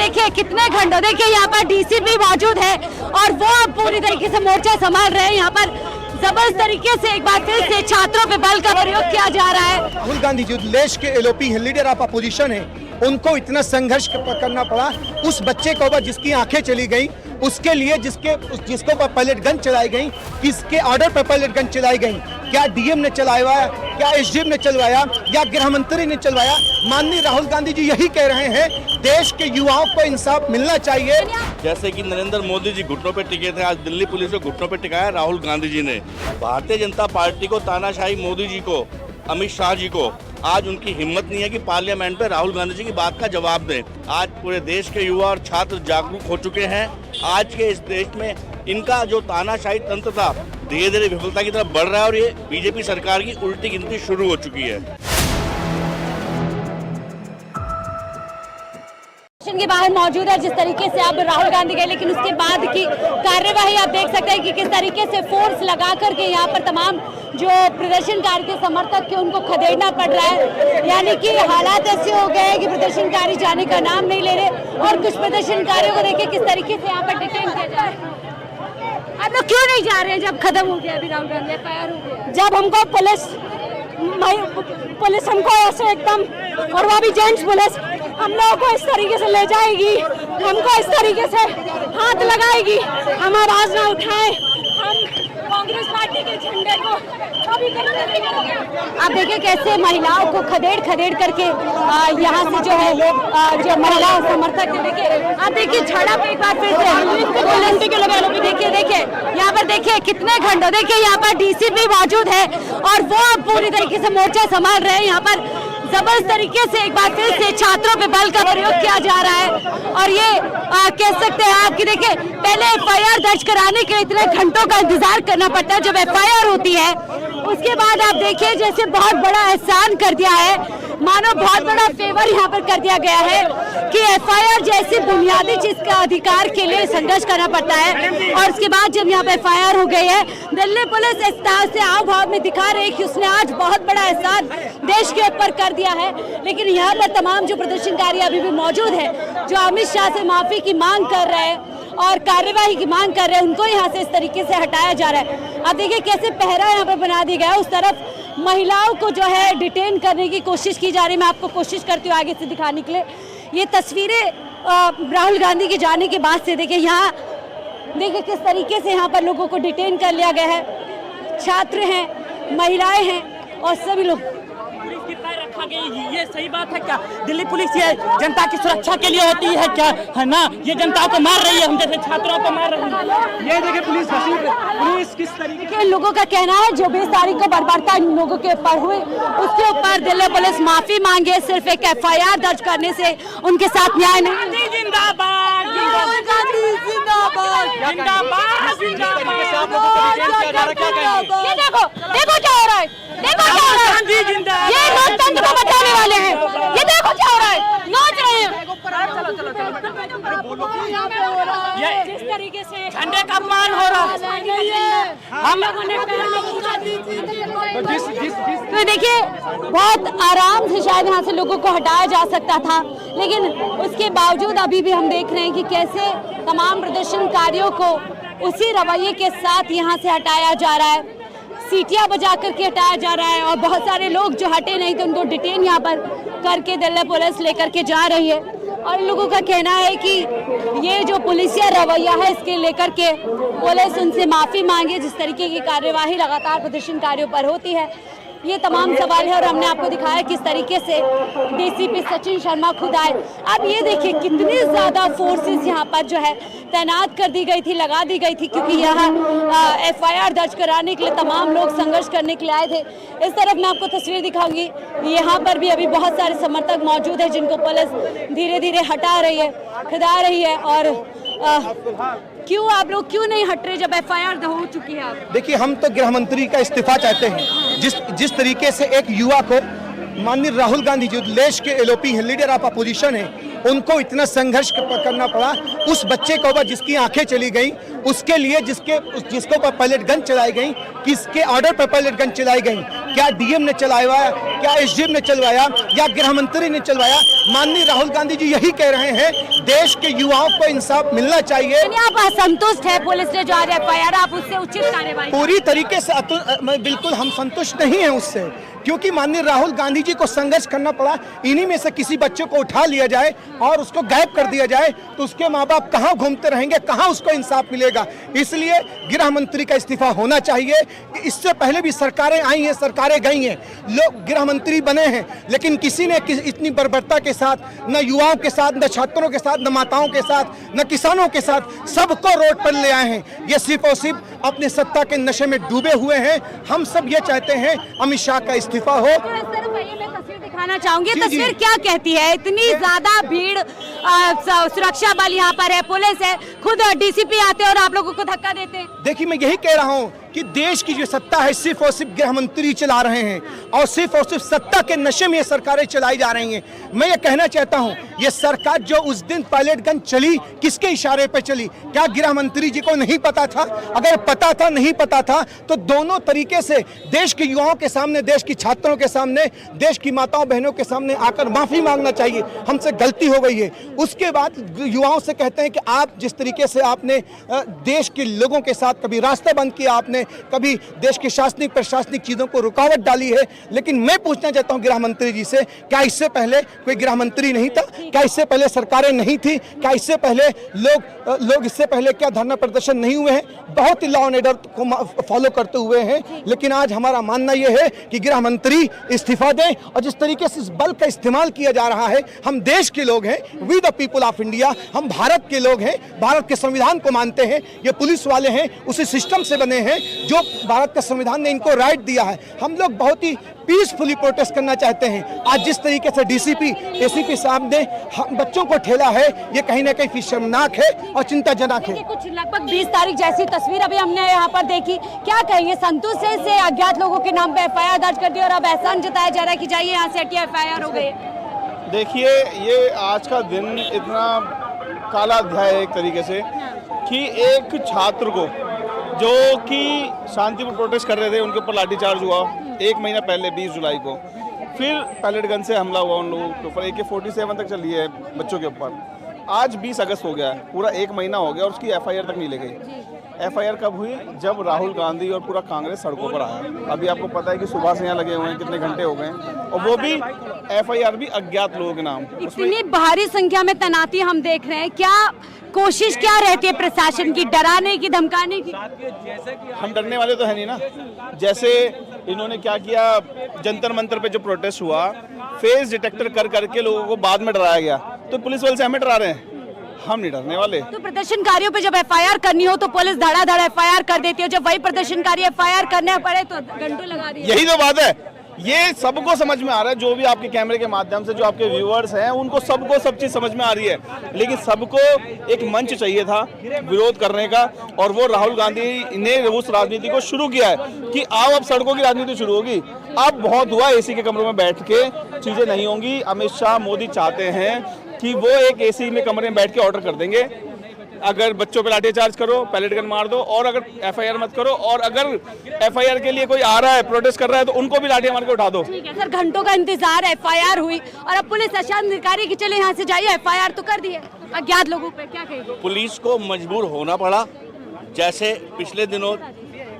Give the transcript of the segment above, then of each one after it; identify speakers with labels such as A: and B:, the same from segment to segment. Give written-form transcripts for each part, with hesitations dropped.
A: देखिए कितने घंटों, देखिए यहाँ पर डीसीपी मौजूद है और वो पूरी तरीके से मोर्चा संभाल रहे हैं। यहाँ पर जबरदस्त तरीके से एक बार फिर से छात्रों पे बल का प्रयोग किया जा रहा है।
B: राहुल गांधी जो देश के एलओपी हैं, लीडर ऑफ अपोजिशन है, उनको इतना संघर्ष करना पड़ा उस बच्चे को जिसकी आंखें चली गई, उसके लिए जिसको पर पैलेट गन चलाई गई, किसके ऑर्डर पर पैलेट गन चलाई गई, क्या डीएम ने चलवाया, क्या एसडीएम ने चलवाया या गृह मंत्री ने चलवाया? माननीय राहुल गांधी जी यही कह रहे हैं, देश के युवाओं को इंसाफ मिलना चाहिए।
C: जैसे कि नरेंद्र मोदी जी घुटनों पे टिके थे, आज दिल्ली पुलिस को घुटनों पे टिकाया राहुल गांधी जी ने। भारतीय जनता पार्टी को, तानाशाही मोदी जी को, अमित शाह जी को आज उनकी हिम्मत नहीं है कि पार्लियामेंट में राहुल गांधी जी की बात का जवाब दें। आज पूरे देश के युवा और छात्र जागरूक हो चुके हैं। आज के इस देश में इनका जो तानाशाही तंत्र था धीरे धीरे विफलता की तरफ बढ़ रहा है और ये बीजेपी सरकार की उल्टी गिनती शुरू हो चुकी है।
A: के बाहर मौजूद है जिस तरीके से अब राहुल गांधी गए, लेकिन उसके बाद की कार्यवाही आप देख सकते हैं कि किस तरीके से फोर्स लगा करके यहाँ पर तमाम जो प्रदर्शनकारी थे, समर्थक थे, उनको खदेड़ना पड़ रहा है। यानी कि हालात ऐसे हो गए हैं कि प्रदर्शनकारी जाने का नाम नहीं ले रहे और कुछ प्रदर्शनकारियों को देखिए किस तरीके से यहाँ पर डिटेन किया जा रहा है। आप लोग क्यों नहीं जा रहे हैं जब खत्म हो गया अभी राहुल गांधी एफआईआर हो गया?
D: जब हमको पुलिस हमको ऐसे एकदम, और वो भी जेंट्स पुलिस हम लोगों को इस तरीके से ले जाएगी, हमको इस तरीके से हाथ लगाएगी, हम आवाज ना उठाएं, हम कांग्रेस पार्टी के झंडे को कभी करने नहीं देंगे।
A: आप देखिए कैसे महिलाओं को खदेड़ करके यहाँ से जो है जो महिला समर्थक थे, देखिए आप देखिए झड़प एक बार फिर से देखिए यहाँ पर देखिए कितने घंटों, देखिए यहाँ पर डीसीपी मौजूद है और वो पूरी तरीके से मोर्चा संभाल रहे हैं। यहाँ पर जबरदस्त तरीके से एक बार फिर से छात्रों पे बल का प्रयोग किया जा रहा है और ये कह सकते हैं आपकी, देखिए पहले एफआईआर दर्ज कराने के लिए इतने घंटों का इंतजार करना पड़ता है। जब एफआईआर होती है उसके बाद आप देखिए जैसे बहुत बड़ा एहसान कर दिया है, मानो बहुत बड़ा फेवर यहाँ पर कर दिया गया है कि एफआईआर जैसी बुनियादी चीज का अधिकार के लिए संघर्ष करना पड़ता है। और उसके बाद जब यहाँ पे एफआईआर हो गई है, दिल्ली पुलिस इस तरह से हाव भाव में दिखा रही है कि उसने आज बहुत बड़ा एहसान देश के ऊपर कर दिया है। लेकिन यहाँ पर तमाम जो प्रदर्शनकारी अभी भी मौजूद है, जो अमित शाह से माफी की मांग कर रहे हैं और कार्यवाही की मांग कर रहे हैं, उनको यहाँ से इस तरीके से हटाया जा रहा है। आप देखिए कैसे पहरा यहाँ पर बना दिया गया है, उस तरफ महिलाओं को जो है डिटेन करने की कोशिश की जा रही है। मैं आपको कोशिश करती हूँ आगे से दिखाने के लिए ये तस्वीरें राहुल गांधी के जाने के बाद से। देखिए यहाँ देखिए किस तरीके से यहाँ पर लोगों को डिटेन कर लिया गया है, छात्र हैं, महिलाएं हैं और सभी लोग।
E: रखा गया, ये सही बात है क्या? दिल्ली पुलिस ये जनता की सुरक्षा के लिए होती है क्या? है ना, ये जनता को मार रही है, हम जैसे छात्रों को मार रही है। ये देखिए पुलिस किस तरीके
A: के लोगों का कहना है जो 20 तारीख को बर्बरता इन लोगों के ऊपर हुई उसके ऊपर दिल्ली पुलिस माफी मांगे, सिर्फ एक एफआईआर दर्ज करने से उनके साथ न्याय नहीं।
E: जिंदाबाद
A: ये देखो क्या हो रहा है, देखो क्या हो रहा है, ये लोकतंत्र को बचाने वाले हैं। ये देखो क्या हो रहा है, नाच रहे हैं।
E: जिस तरीके से झंडे का अपमान हो रहा है, हम लोगों ने
A: तो देखिए बहुत आराम से शायद यहाँ से लोगों को हटाया जा सकता था, लेकिन उसके बावजूद अभी भी हम देख रहे हैं कि कैसे तमाम प्रदर्शनकारियों को उसी रवैये के साथ यहाँ से हटाया जा रहा है, सीटियां बजा करके हटाया जा रहा है और बहुत सारे लोग जो हटे नहीं थे उनको डिटेन यहाँ पर करके दिल्ली पुलिस लेकर के जा रही है। और लोगों का कहना है कि ये जो पुलिसिया रवैया है इसके लेकर के पुलिस उनसे माफ़ी मांगे। जिस तरीके की कार्यवाही लगातार प्रदर्शनकारियों पर होती है, ये तमाम सवाल है और हमने आपको दिखाया किस तरीके से डीसीपी सचिन शर्मा खुद आए। अब ये देखिए कितनी ज़्यादा फोर्सेस यहाँ पर जो है तैनात कर दी गई थी, लगा दी गई थी, क्योंकि यहाँ एफआईआर दर्ज कराने के लिए तमाम लोग संघर्ष करने के लिए आए थे। इस तरफ मैं आपको तस्वीर दिखाऊंगी, यहाँ पर भी अभी बहुत सारे समर्थक मौजूद हैं जिनको पुलिस धीरे धीरे हटा रही है, खिदा रही है। और क्यों आप लोग क्यों नहीं हट रहे जब एफआईआर हो चुकी है?
B: देखिए हम तो गृह मंत्री का इस्तीफा चाहते हैं। जिस तरीके से एक युवा को माननीय राहुल गांधी जो देश के एलओपी हैं, लीडर ऑफ अपोजिशन है, उनको इतना संघर्ष करना पड़ा उस बच्चे को जिसकी आंखें चली गई, उसके लिए जिसको पर पैलेट गन चलाई गई, किसके ऑर्डर पर पैलेट गन चलाई गई, क्या डीएम ने चलवाया, क्या एसडीएम ने चलवाया या गृह मंत्री ने चलवाया? माननीय राहुल गांधी जी यही कह रहे हैं, देश के युवाओं को इंसाफ मिलना चाहिए।
A: यानी आप असंतुष्ट है पुलिस ने जो आज एफआईआर, आप उससे उचित कार्रवाई?
B: पूरी तरीके से बिल्कुल हम संतुष्ट नहीं हैं उससे, क्योंकि माननीय राहुल गांधी जी को संघर्ष करना पड़ा। इन्हीं में से किसी बच्चे को उठा लिया जाए और उसको गायब कर दिया जाए तो उसके माँ बाप कहाँ घूमते रहेंगे, कहाँ उसको इंसाफ मिलेगा। इसलिए गृह मंत्री का इस्तीफा होना चाहिए। इससे पहले भी सरकारें आई हैं, सरकारें गई हैं, लोग गृह मंत्री बने हैं, लेकिन किसी ने इतनी बर्बरता के साथ, न युवाओं के साथ, न छात्रों के साथ, न माताओं के साथ, न किसानों के साथ, सबको रोड पर ले आए हैं। ये सिर्फ और सिर्फ अपने सत्ता के नशे में डूबे हुए हैं। हम सब ये चाहते हैं अमित शाह का इस्तीफा हो।
A: मैं तस्वीर दिखाना चाहूंगी।
B: जी,
A: तस्वीर
B: जी।
A: क्या कहती है? इतनी ज्यादा भीड़, सुरक्षा बल यहाँ पर है, पुलिस है, खुद डीसीपी आते हैं और आप लोगों को धक्का देते हैं।
B: देखिए, मैं यही कह रहा हूँ कि देश की जो सत्ता है सिर्फ और सिर्फ गृह मंत्री चला रहे हैं और सिर्फ सत्ता के नशे में ये सरकारें चलाई जा रही हैं। मैं ये कहना चाहता हूँ, ये सरकार जो उस दिन पायलट गन चली, किसके इशारे पे चली? क्या गृह मंत्री जी को नहीं पता था? अगर पता था, नहीं पता था, तो दोनों तरीके से देश के युवाओं के सामने, देश की छात्रों के सामने, देश की माताओं बहनों के सामने आकर माफी मांगना चाहिए, हमसे गलती हो गई है। उसके बाद युवाओं से कहते हैं कि आप जिस तरीके से आपने देश के लोगों के साथ कभी रास्ता बंद किया, आपने कभी देश की शासनिक प्रशासनिक चीजों को रुकावट डाली है। लेकिन मैं पूछना चाहता हूं गृह मंत्री जी से, क्या इससे पहले कोई गृह मंत्री नहीं था? क्या इससे पहले सरकारें नहीं थी? क्या इससे पहले लोग इससे पहले क्या धरना प्रदर्शन नहीं हुए हैं? बहुत ही लॉ एंड ऑर्डर को फॉलो करते हुए हैं। लेकिन आज हमारा मानना यह है कि गृह मंत्री इस्तीफा दें। और जिस तरीके से इस बल का इस्तेमाल किया जा रहा है, हम देश के लोग हैं, we the people of India, हम भारत के लोग हैं, भारत के संविधान को मानते हैं। ये पुलिस वाले हैं, उसी सिस्टम से बने हैं जो भारत का संविधान ने इनको राइट दिया है। हम लोग बहुत ही पीसफुली प्रोटेस्ट करना चाहते हैं। आज जिस तरीके से डीसीपी एसीपी साहब ने बच्चों को ठेला है, ये कहीं ना कहीं शर्मनाक है और चिंताजनक है।
A: कुछ लगभग 20 तारीख जैसी तस्वीर अभी हमने यहाँ पर देखी। क्या कहेंगे? संतुष्ट है से अज्ञात लोगों के नाम पे एफआईआर दर्ज कर दी और अब एहसान जताया जा रहा है कि जाइए यहाँ से हटिए, एफआईआर हो गई।
F: देखिए, ये आज का दिन इतना काला अध्याय है एक तरीके से कि एक छात्र को जो कि शांतिपूर्ण प्रोटेस्ट कर रहे थे, उनके ऊपर लाठीचार्ज हुआ 1 महीना पहले 20 जुलाई को। फिर पैलेट गन से हमला हुआ उन लोगों के ऊपर, AK-47 तक चली है बच्चों के ऊपर। आज 20 अगस्त हो गया है, पूरा 1 महीना हो गया और उसकी एफआईआर तक नहीं ले गई। एफआईआर कब हुई? जब राहुल गांधी और पूरा कांग्रेस सड़कों पर आया। अभी आपको पता है कि सुबह से यहाँ लगे हुए हैं, कितने घंटे हो गए, और वो भी एफआईआर भी अज्ञात लोगों के नाम।
A: इतनी भारी संख्या में तैनाती हम देख रहे हैं, क्या कोशिश क्या रहती है प्रशासन की? डराने की, धमकाने की?
F: हम डरने वाले तो है नहीं ना। जैसे इन्होंने क्या किया, जंतर मंतर पे जो प्रोटेस्ट हुआ, फेस डिटेक्टर कर करके लोगों को बाद में डराया गया, तो पुलिस वाले से हमें डरा रहे हैं। हम नहीं डरने वाले।
A: तो प्रदर्शनकारियों पे जब एफआईआर करनी हो तो पुलिस धड़ाधड़ एफआईआर कर देती है, जब वही प्रदर्शनकारी एफआईआर करने पड़े तो घंटों लगा दी।
F: यही तो बात है, ये सबको समझ में आ रहा है। जो भी आपके कैमरे के माध्यम से जो आपके व्यूअर्स हैं, उनको सबको सब चीज समझ में आ रही है। लेकिन सबको एक मंच चाहिए था विरोध करने का, और वो राहुल गांधी ने उस राजनीति को शुरू किया है कि आओ अब सड़कों की राजनीति शुरू होगी। अब बहुत हुआ, एसी के कमरों में बैठ के चीजें नहीं होंगी। अमित शाह, मोदी चाहते हैं कि वो एक एसी में कमरे में बैठ के ऑर्डर कर देंगे, अगर बच्चों पे लाठीचार्ज करो, पैलेट गन मार दो, और अगर एफआईआर मत करो, और अगर एफआईआर के लिए कोई आ रहा है, प्रोटेस्ट कर रहा है, तो उनको भी लाठियां मार के उठा दो।
A: ठीक है सर, घंटों का इंतजार, एफआईआर हुई और अब पुलिस अशांत अधिकारी की चले यहाँ से जाइए, एफआईआर तो कर दी है अज्ञात लोगों पे, क्या कहेंगे?
C: पुलिस को मजबूर होना पड़ा। जैसे पिछले दिनों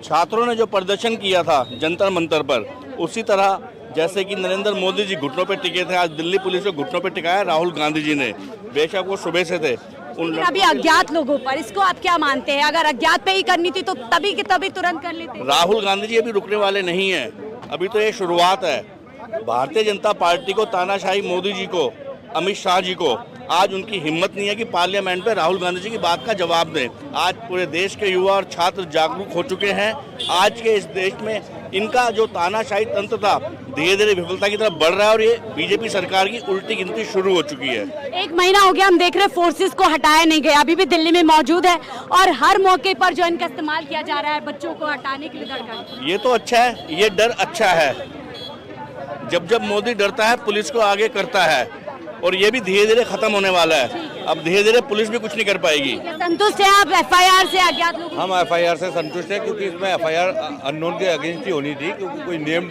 C: छात्रों ने जो प्रदर्शन किया था जंतर मंतर पर, उसी तरह जैसे कि नरेंद्र मोदी जी घुटनों पे टिके थे, आज दिल्ली पुलिस को घुटनों पे टिकाया राहुल गांधी जी ने। बेशक वो सुबह से थे।
A: अभी अज्ञात लोगों पर, इसको आप क्या मानते हैं? अगर अज्ञात पे ही करनी थी तो तभी की तभी तुरंत कर लेते।
C: राहुल गांधी जी अभी रुकने वाले नहीं हैं, अभी तो ये शुरुआत है। भारतीय जनता पार्टी को तानाशाही मोदी जी को, अमित शाह जी को आज उनकी हिम्मत नहीं है कि पार्लियामेंट में राहुल गांधी जी की बात का जवाब दें। आज पूरे देश के युवा और छात्र जागरूक हो चुके हैं। आज के इस देश में इनका जो तानाशाही तंत्र था धीरे धीरे विफलता की तरफ बढ़ रहा है और ये बीजेपी सरकार की उल्टी गिनती शुरू हो चुकी है।
A: 1 महीना हो गया, हम देख रहे हैं फोर्सेस को हटाया नहीं गया, अभी भी दिल्ली में मौजूद है और हर मौके पर जो इनका इस्तेमाल किया जा रहा है बच्चों को हटाने के लिए धड़का।
C: ये तो अच्छा है, ये डर अच्छा है। जब जब मोदी डरता है पुलिस को आगे करता है, और ये भी धीरे धीरे खत्म होने वाला है। अब धीरे धीरे पुलिस भी कुछ नहीं कर पाएगी।
A: संतुष्ट है आप एफआईआर से? अज्ञात लोग
G: हम एफआईआर से संतुष्ट हैं, क्योंकि इसमें एफआईआर अननोन के अगेंस्ट ही होनी थी, क्योंकि कोई नेम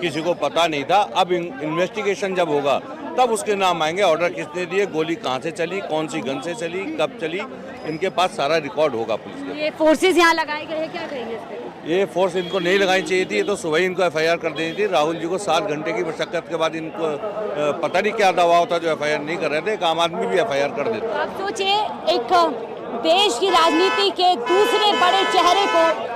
G: किसी को पता नहीं था। अब इन्वेस्टिगेशन जब होगा तब उसके नाम आएंगे, ऑर्डर किसने दिए, गोली कहाँ से चली, कौन सी गन से चली, कब चली, इनके पास सारा रिकॉर्ड होगा पुलिस के।
A: ये फोर्सेस यहाँ लगाए गए हैं, क्या कहेंगे इस पे?
G: ये फोर्स इनको नहीं लगानी चाहिए थी, ये तो सुबह ही इनको एफआईआर कर देनी थी। राहुल जी को 7 घंटे की मशक्कत के बाद इनको पता नहीं क्या दबाव होता जो एफआईआर नहीं कर रहे थे। एक आम आदमी भी एफआईआर कर देता।
A: आप सोचिए, एक देश की राजनीति के दूसरे बड़े चेहरे को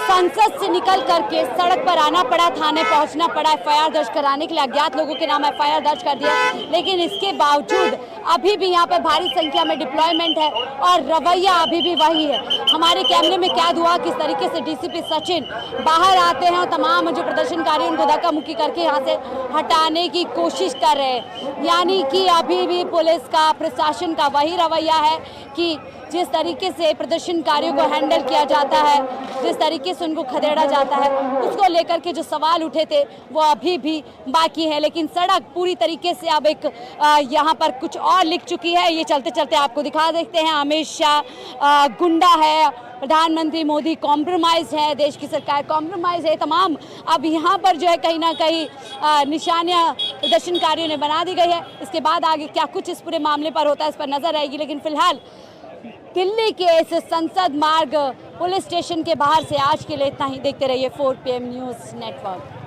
A: संसद से निकल करके सड़क पर आना पड़ा, थाने पहुंचना पड़ा, एफआईआर दर्ज कराने के लिए अज्ञात लोगों के नाम एफआईआर दर्ज कर दिया। लेकिन इसके बावजूद अभी भी यहाँ पर भारी संख्या में डिप्लॉयमेंट है और रवैया अभी भी वही है। हमारे कैमरे में कैद हुआ किस तरीके से डीसीपी सचिन बाहर आते हैं और तमाम जो प्रदर्शनकारी उनको धक्का मुक्की करके यहाँ से हटाने की कोशिश कर रहे हैं। यानी कि अभी भी पुलिस का, प्रशासन का वही रवैया है कि जिस तरीके से प्रदर्शनकारियों को हैंडल किया जाता है, जिस तरीके से उनको खदेड़ा जाता है, उसको लेकर के जो सवाल उठे थे वो अभी भी बाकी है। लेकिन सड़क पूरी तरीके से अब एक यहाँ पर कुछ और लिख चुकी है। ये चलते चलते आपको दिखा देते हैं। अमित शाह गुंडा है, प्रधानमंत्री मोदी कॉम्प्रोमाइज है, देश की सरकार कॉम्प्रोमाइज है, तमाम अब यहाँ पर जो है कहीं ना कहीं निशानियाँ प्रदर्शनकारियों ने बना दी गई है। इसके बाद आगे क्या कुछ इस पूरे मामले पर होता है, इस पर नजर आएगी। लेकिन फिलहाल दिल्ली के इस संसद मार्ग पुलिस स्टेशन के बाहर से आज के लिए इतना ही। देखते रहिए 4 PM न्यूज़ नेटवर्क।